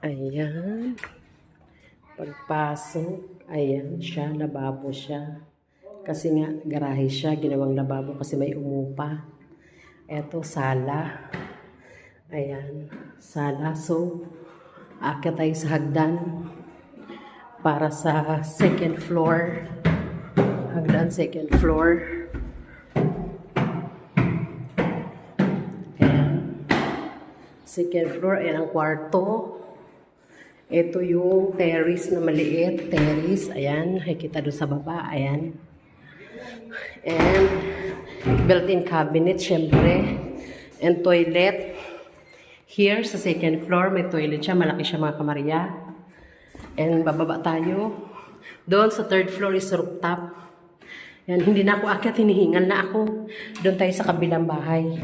Ayan. Pagpasok, ayan siya, lababo siya. Kasi nga, garahe siya, ginawang lababo kasi may umupa. Eto, sala. Ayan, sala. So, aakyat tayo sa hagdan para sa second floor. Hagdan, second floor. Ayan. Second floor, ayan ang kwarto. Ito yung terrace na maliit. Terrace, ayan. Nakikita doon sa baba, ayan. And built-in cabinet, syempre. And toilet. Here, sa second floor, may toilet siya. Malaki siya, mga kamarya. And bababa tayo. Doon sa third floor is rooftop. Yan, hindi na ako akyat, hinihingal na ako. Doon tayo sa kabilang bahay.